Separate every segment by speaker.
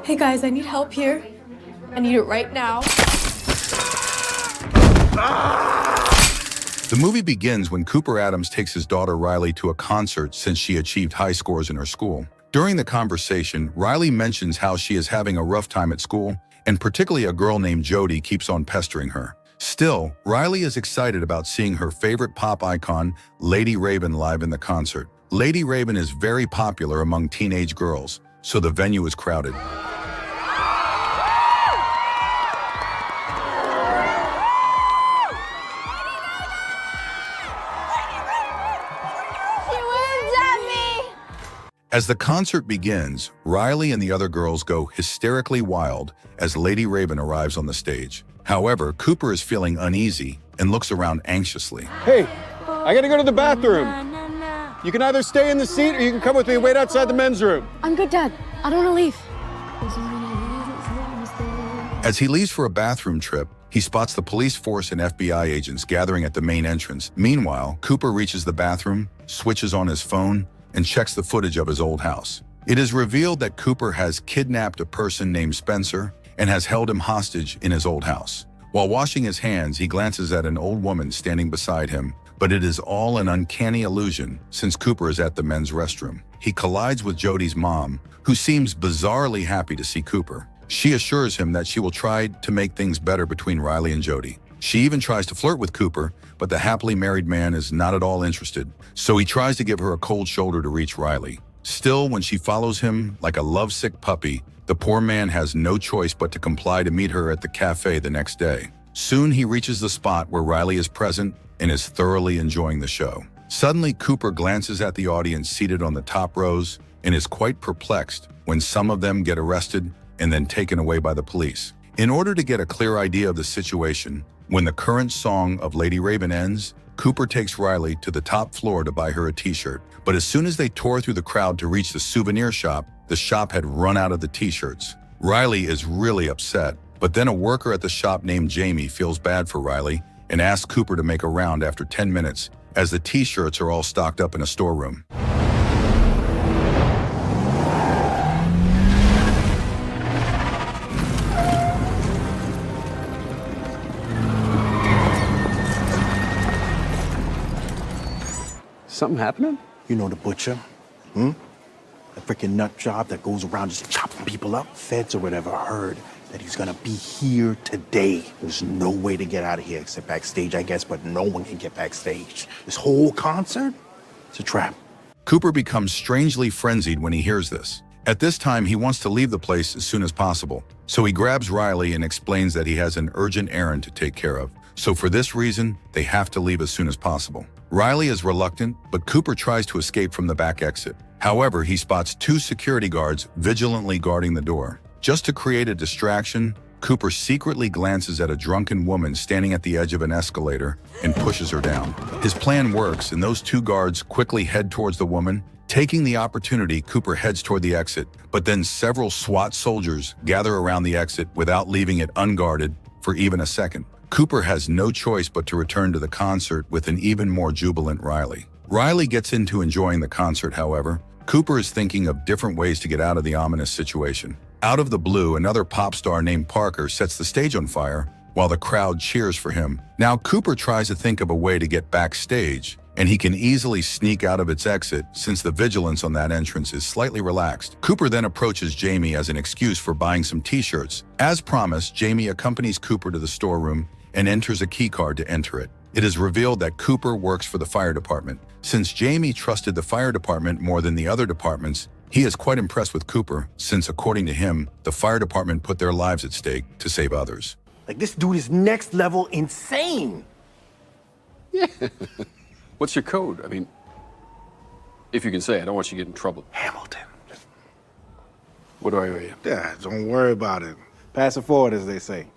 Speaker 1: Hey guys, I need help here. I need it right now.
Speaker 2: The movie begins when Cooper Adams takes his daughter Riley to a concert since she achieved high scores in her school. During the conversation, Riley mentions how she is having a rough time at school, and particularly a girl named Jody keeps on pestering her. Still, Riley is excited about seeing her favorite pop icon, Lady Raven, live in the concert. Lady Raven is very popular among teenage girls, so the venue is crowded. As the concert begins, Riley and the other girls go hysterically wild as Lady Raven arrives on the stage. However, Cooper is feeling uneasy and looks around anxiously.
Speaker 3: Hey, I gotta go to the bathroom. You can either stay in the seat or you can come with me and wait outside the men's room.
Speaker 1: I'm good, Dad. I don't want to leave.
Speaker 2: As he leaves for a bathroom trip, he spots the police force and FBI agents gathering at the main entrance. Meanwhile, Cooper reaches the bathroom, switches on his phone, and checks the footage of his old house. It is revealed that Cooper has kidnapped a person named Spencer and has held him hostage in his old house. While washing his hands, he glances at an old woman standing beside him, but it is all an uncanny illusion since Cooper is at the men's restroom. He collides with Jody's mom, who seems bizarrely happy to see Cooper. She assures him that she will try to make things better between Riley and Jody. She even tries to flirt with Cooper, but the happily married man is not at all interested, so he tries to give her a cold shoulder to reach Riley. Still, when she follows him like a lovesick puppy, the poor man has no choice but to comply to meet her at the cafe the next day. Soon he reaches the spot where Riley is present and is thoroughly enjoying the show. Suddenly, Cooper glances at the audience seated on the top rows and is quite perplexed when some of them get arrested and then taken away by the police. In order to get a clear idea of the situation, when the current song of Lady Raven ends, Cooper takes Riley to the top floor to buy her a t-shirt. But as soon as they tore through the crowd to reach the souvenir shop, the shop had run out of the t-shirts. Riley is really upset, but then a worker at the shop named Jamie feels bad for Riley and asks Cooper to make a round after 10 minutes, as the t-shirts are all stocked up in a storeroom.
Speaker 3: Something happening?
Speaker 4: You know the butcher? The freaking nut job that goes around just chopping people up? Feds or whatever heard that he's gonna be here today. There's no way to get out of here except backstage, I guess, but no one can get backstage. This whole concert, it's a trap.
Speaker 2: Cooper becomes strangely frenzied when he hears this. At this time, he wants to leave the place as soon as possible. So he grabs Riley and explains that he has an urgent errand to take care of. So for this reason, they have to leave as soon as possible. Riley is reluctant, but Cooper tries to escape from the back exit. However, he spots two security guards vigilantly guarding the door. Just to create a distraction, Cooper secretly glances at a drunken woman standing at the edge of an escalator and pushes her down. His plan works, and those two guards quickly head towards the woman. Taking the opportunity, Cooper heads toward the exit, but then several SWAT soldiers gather around the exit without leaving it unguarded for even a second. Cooper has no choice but to return to the concert with an even more jubilant Riley. Riley gets into enjoying the concert, however. Cooper is thinking of different ways to get out of the ominous situation. Out of the blue, another pop star named Parker sets the stage on fire while the crowd cheers for him. Now Cooper tries to think of a way to get backstage, and he can easily sneak out of its exit since the vigilance on that entrance is slightly relaxed. Cooper then approaches Jamie as an excuse for buying some t-shirts. As promised, Jamie accompanies Cooper to the storeroom and enters a key card to enter it. It is revealed that Cooper works for the fire department. Since Jamie trusted the fire department more than the other departments, he is quite impressed with Cooper, since according to him, the fire department put their lives at stake to save others.
Speaker 4: Like, this dude is next level insane.
Speaker 3: Yeah. What's your code? I mean, if you can say, I don't want you to get in trouble.
Speaker 4: Hamilton.
Speaker 3: What do I owe you?
Speaker 4: Yeah, don't worry about it. Pass it forward, as they say.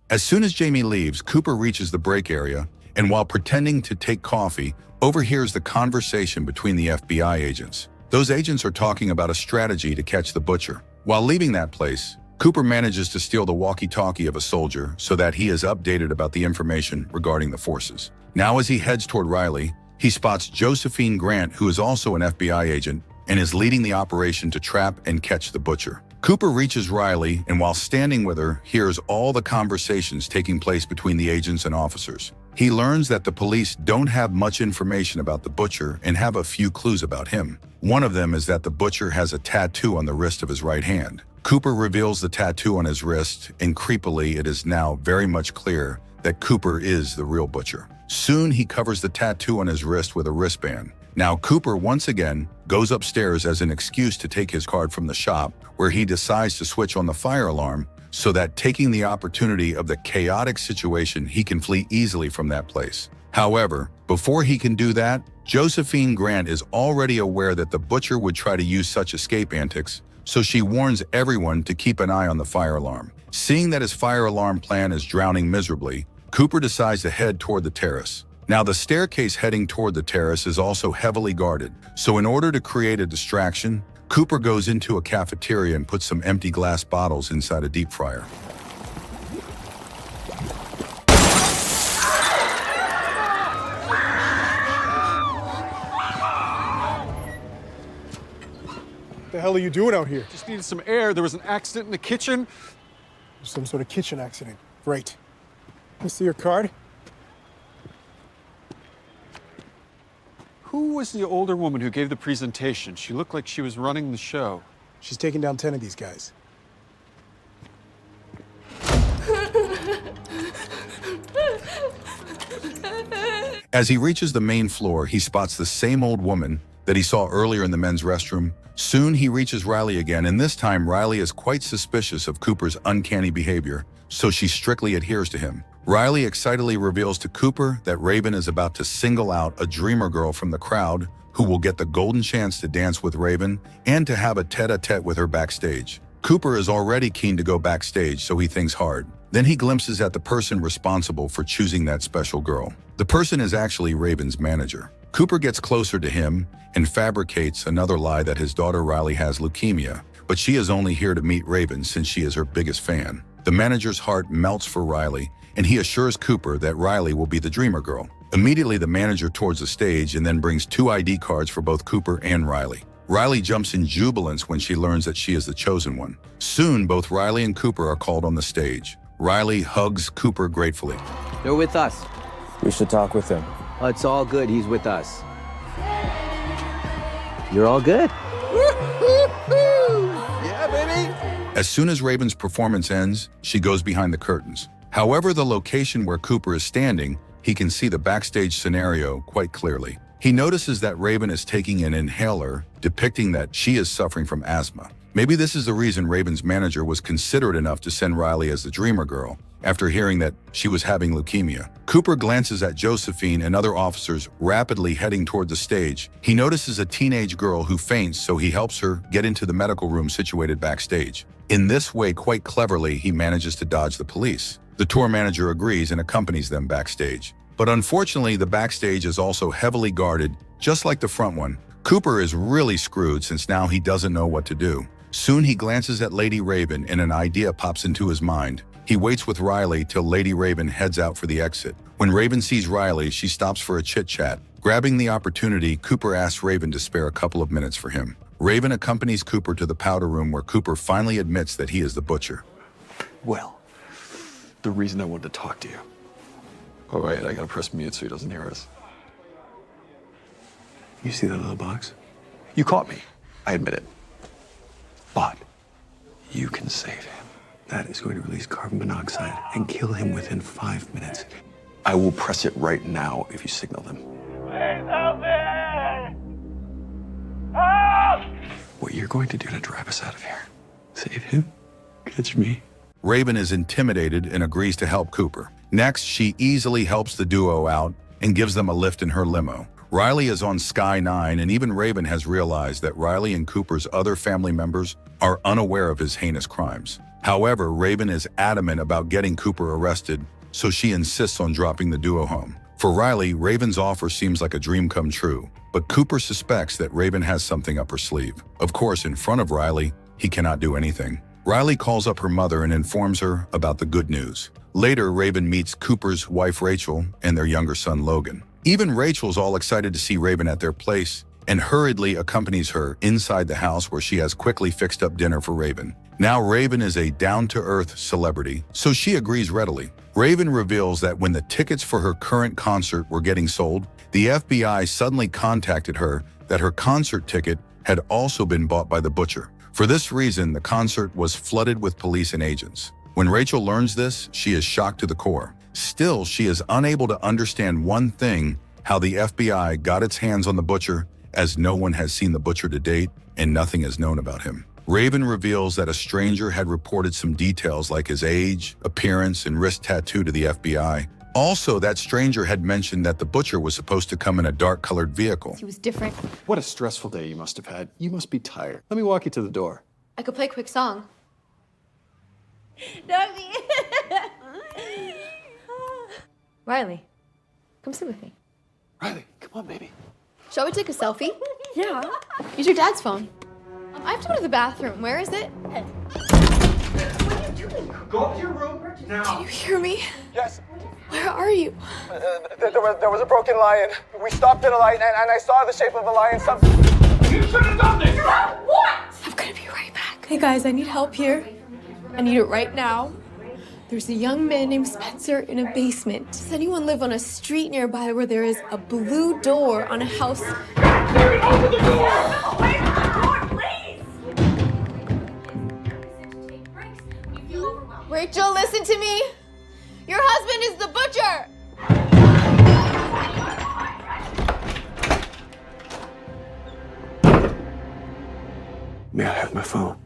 Speaker 2: As soon as Jamie leaves, Cooper reaches the break area, and while pretending to take coffee, overhears the conversation between the FBI agents. Those agents are talking about a strategy to catch the butcher. While leaving that place, Cooper manages to steal the walkie-talkie of a soldier so that he is updated about the information regarding the forces. Now as he heads toward Riley, he spots Josephine Grant, who is also an FBI agent and is leading the operation to trap and catch the butcher. Cooper reaches Riley and while standing with her, hears all the conversations taking place between the agents and officers. He learns that the police don't have much information about the butcher and have a few clues about him. One of them is that the butcher has a tattoo on the wrist of his right hand. Cooper reveals the tattoo on his wrist, and creepily it is now very much clear that Cooper is the real butcher. Soon he covers the tattoo on his wrist with a wristband. Now Cooper once again goes upstairs as an excuse to take his card from the shop, where he decides to switch on the fire alarm so that taking the opportunity of the chaotic situation, he can flee easily from that place. However, before he can do that, Josephine Grant is already aware that the butcher would try to use such escape antics, so she warns everyone to keep an eye on the fire alarm. Seeing that his fire alarm plan is drowning miserably, Cooper decides to head toward the terrace. Now, the staircase heading toward the terrace is also heavily guarded, so in order to create a distraction, Cooper goes into a cafeteria and puts some empty glass bottles inside a deep fryer.
Speaker 5: What the hell are you doing out here?
Speaker 3: Just needed some air. There was an accident in the kitchen.
Speaker 5: Some sort of kitchen accident. Great. Let me see your card.
Speaker 3: Who was the older woman who gave the presentation? She looked like she was running the show.
Speaker 5: She's taking down 10 of these guys.
Speaker 2: As he reaches the main floor, he spots the same old woman that he saw earlier in the men's restroom. Soon he reaches Riley again, and this time Riley is quite suspicious of Cooper's uncanny behavior, so she strictly adheres to him. Riley excitedly reveals to Cooper that Raven is about to single out a dreamer girl from the crowd who will get the golden chance to dance with Raven and to have a tete-a-tete with her backstage. Cooper is already keen to go backstage, so he thinks hard. Then he glimpses at the person responsible for choosing that special girl. The person is actually Raven's manager. Cooper gets closer to him and fabricates another lie that his daughter Riley has leukemia, but she is only here to meet Raven since she is her biggest fan. The manager's heart melts for Riley, and he assures Cooper that Riley will be the dreamer girl. Immediately, the manager towards the stage and then brings 2 ID cards for both Cooper and Riley. Riley jumps in jubilance when she learns that she is the chosen one. Soon, both Riley and Cooper are called on the stage. Riley hugs Cooper gratefully.
Speaker 6: They're with us.
Speaker 7: We should talk with him.
Speaker 6: Oh, it's all good. He's with us. You're all good.
Speaker 7: Yeah, baby!
Speaker 2: As soon as Raven's performance ends, she goes behind the curtains. However, the location where Cooper is standing, he can see the backstage scenario quite clearly. He notices that Raven is taking an inhaler, depicting that she is suffering from asthma. Maybe this is the reason Raven's manager was considerate enough to send Riley as the dreamer girl, after hearing that she was having leukemia. Cooper glances at Josephine and other officers rapidly heading toward the stage. He notices a teenage girl who faints, so he helps her get into the medical room situated backstage. In this way, quite cleverly, he manages to dodge the police. The tour manager agrees and accompanies them backstage. But unfortunately, the backstage is also heavily guarded, just like the front one. Cooper is really screwed since now he doesn't know what to do. Soon he glances at Lady Raven and an idea pops into his mind. He waits with Riley till Lady Raven heads out for the exit. When Raven sees Riley, she stops for a chit-chat. Grabbing the opportunity, Cooper asks Raven to spare a couple of minutes for him. Raven accompanies Cooper to the powder room where Cooper finally admits that he is the butcher.
Speaker 3: Well, the reason I wanted to talk to you. Oh, wait, I gotta press mute so he doesn't hear us. You see that little box? You caught me. I admit it. But you can save him. That is going to release carbon monoxide and kill him within 5 minutes. I will press it right now if you signal them.
Speaker 8: Please help me! Help!
Speaker 3: What you're going to do to drive us out of here. Save him, catch me.
Speaker 2: Raven is intimidated and agrees to help Cooper. Next, she easily helps the duo out and gives them a lift in her limo. Riley is on Sky 9, and even Raven has realized that Riley and Cooper's other family members are unaware of his heinous crimes. However, Raven is adamant about getting Cooper arrested, so she insists on dropping the duo home. For Riley, Raven's offer seems like a dream come true, but Cooper suspects that Raven has something up her sleeve. Of course, in front of Riley, he cannot do anything. Riley calls up her mother and informs her about the good news. Later, Raven meets Cooper's wife Rachel and their younger son Logan. Even Rachel's all excited to see Raven at their place and hurriedly accompanies her inside the house where she has quickly fixed up dinner for Raven. Now Raven is a down-to-earth celebrity, so she agrees readily. Raven reveals that when the tickets for her current concert were getting sold, the FBI suddenly contacted her that her concert ticket had also been bought by the butcher. For this reason, the concert was flooded with police and agents. When Rachel learns this, she is shocked to the core. Still, she is unable to understand one thing, how the FBI got its hands on the butcher, as no one has seen the butcher to date and nothing is known about him. Raven reveals that a stranger had reported some details like his age, appearance, and wrist tattoo to the FBI. Also, that stranger had mentioned that the butcher was supposed to come in a dark-colored vehicle.
Speaker 1: He was different.
Speaker 3: What a stressful day you must have had. You must be tired. Let me walk you to the door.
Speaker 1: I could play a quick song. Riley, come sit with me.
Speaker 3: Riley, come on, baby.
Speaker 1: Shall we take a selfie? Yeah. Use your dad's phone. I have to go to the bathroom. Where is it?
Speaker 8: What are you doing? Go up to your room now.
Speaker 1: Can you hear me?
Speaker 7: Yes.
Speaker 1: Where are you?
Speaker 7: There was a broken lion. We stopped at a light, and I saw the shape of a lion.
Speaker 8: You should have done this. What?
Speaker 1: I'm gonna be right back. Hey guys, I need help here. I need it right now. There's a young man named Spencer in a basement. Does anyone live on a street nearby where there is a blue door on a house?
Speaker 8: Mary, open the door! Away from the door, please!
Speaker 1: Rachel, listen to me. Your husband is the butcher.
Speaker 3: May I have my phone?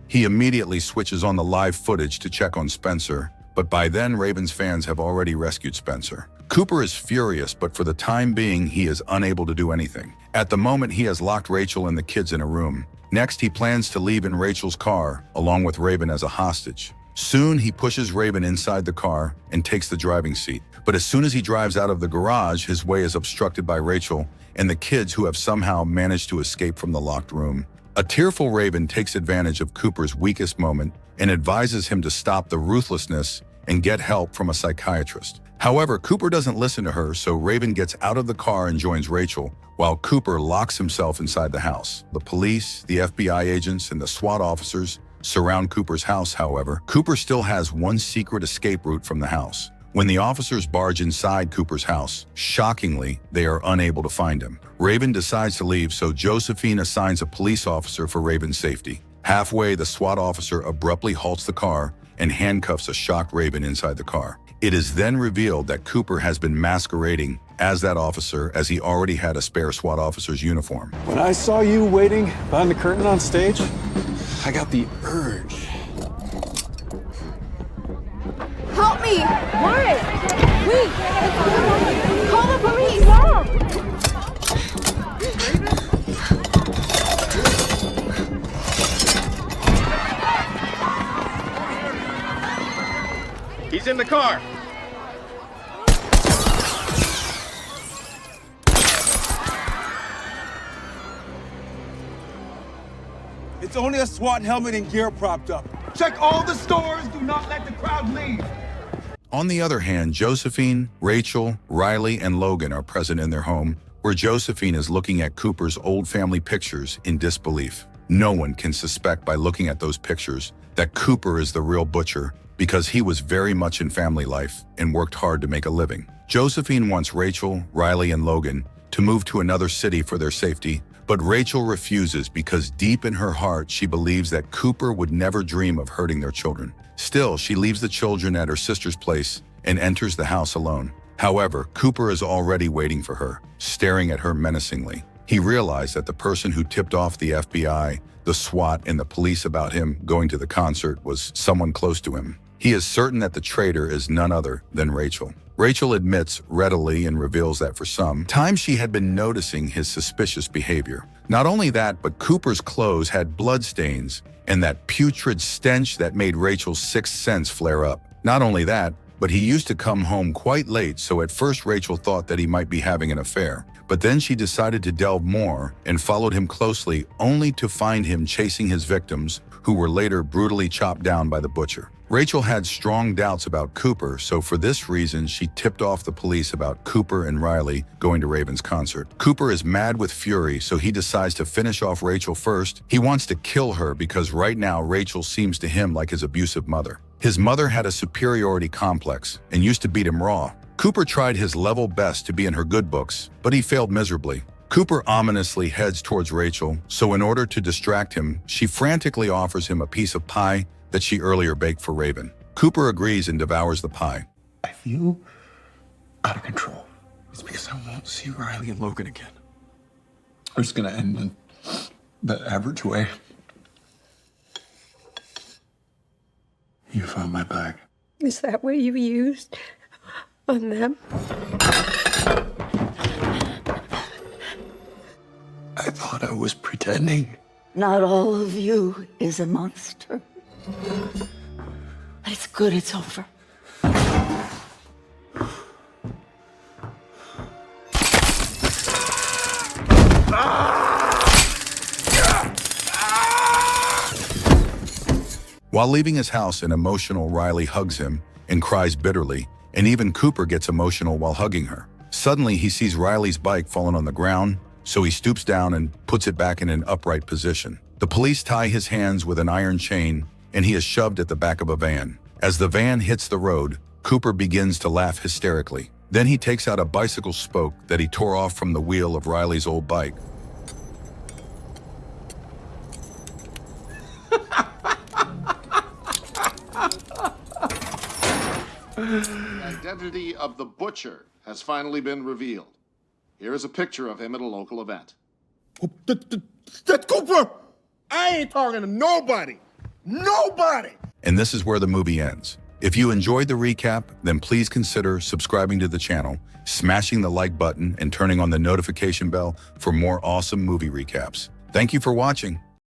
Speaker 2: He immediately switches on the live footage to check on Spencer, but by then Raven's fans have already rescued Spencer. Cooper is furious, but for the time being, he is unable to do anything. At the moment, he has locked Rachel and the kids in a room. Next, he plans to leave in Rachel's car, along with Raven as a hostage. Soon, he pushes Raven inside the car and takes the driving seat. But as soon as he drives out of the garage, his way is obstructed by Rachel and the kids who have somehow managed to escape from the locked room. A tearful Raven takes advantage of Cooper's weakest moment and advises him to stop the ruthlessness and get help from a psychiatrist. However, Cooper doesn't listen to her, so Raven gets out of the car and joins Rachel, while Cooper locks himself inside the house. The police, the FBI agents, and the SWAT officers surround Cooper's house. However, Cooper still has one secret escape route from the house. When the officers barge inside Cooper's house, shockingly, they are unable to find him. Raven decides to leave, so Josephine assigns a police officer for Raven's safety. Halfway, the SWAT officer abruptly halts the car and handcuffs a shocked Raven inside the car. It is then revealed that Cooper has been masquerading as that officer, as he already had a spare SWAT officer's uniform.
Speaker 3: When I saw you waiting behind the curtain on stage, I got the urge.
Speaker 1: Help me! What? Wait! Call the police!
Speaker 7: He's in the car.
Speaker 9: It's only a SWAT helmet and gear propped up. Check all the stores. Do not let the crowd leave.
Speaker 2: On the other hand, Josephine, Rachel, Riley, and Logan are present in their home, where Josephine is looking at Cooper's old family pictures in disbelief. No one can suspect by looking at those pictures that Cooper is the real butcher, because he was very much in family life and worked hard to make a living. Josephine wants Rachel, Riley, and Logan to move to another city for their safety, but Rachel refuses because deep in her heart she believes that Cooper would never dream of hurting their children. Still, she leaves the children at her sister's place and enters the house alone. However, Cooper is already waiting for her, staring at her menacingly. He realized that the person who tipped off the FBI, the SWAT, and the police about him going to the concert was someone close to him. He is certain that the traitor is none other than Rachel. Rachel admits readily and reveals that for some time she had been noticing his suspicious behavior. Not only that, but Cooper's clothes had bloodstains and that putrid stench that made Rachel's sixth sense flare up. Not only that, but he used to come home quite late, so at first Rachel thought that he might be having an affair. But then she decided to delve more and followed him closely, only to find him chasing his victims, who were later brutally chopped down by the butcher. Rachel had strong doubts about Cooper, so for this reason, she tipped off the police about Cooper and Riley going to Raven's concert. Cooper is mad with fury, so he decides to finish off Rachel first. He wants to kill her because right now Rachel seems to him like his abusive mother. His mother had a superiority complex and used to beat him raw. Cooper tried his level best to be in her good books, but he failed miserably. Cooper ominously heads towards Rachel, so in order to distract him, she frantically offers him a piece of pie that she earlier baked for Raven. Cooper agrees and devours the pie.
Speaker 3: I feel out of control. It's because I won't see Riley and Logan again. It's gonna end in the average way. You found my bag.
Speaker 10: Is that what you used on them?
Speaker 3: I thought I was pretending.
Speaker 10: Not all of you is a monster. But it's good it's over.
Speaker 2: While leaving his house, an emotional Riley hugs him and cries bitterly, and even Cooper gets emotional while hugging her. Suddenly, he sees Riley's bike fallen on the ground, so he stoops down and puts it back in an upright position. The police tie his hands with an iron chain, and he is shoved at the back of a van. As the van hits the road, Cooper begins to laugh hysterically. Then he takes out a bicycle spoke that he tore off from the wheel of Riley's old bike.
Speaker 11: The identity of the butcher has finally been revealed. Here is a picture of him at a local event.
Speaker 9: That's Cooper! I ain't talking to nobody! Nobody!
Speaker 2: And this is where the movie ends. If you enjoyed the recap, then please consider subscribing to the channel, smashing the like button, and turning on the notification bell for more awesome movie recaps. Thank you for watching.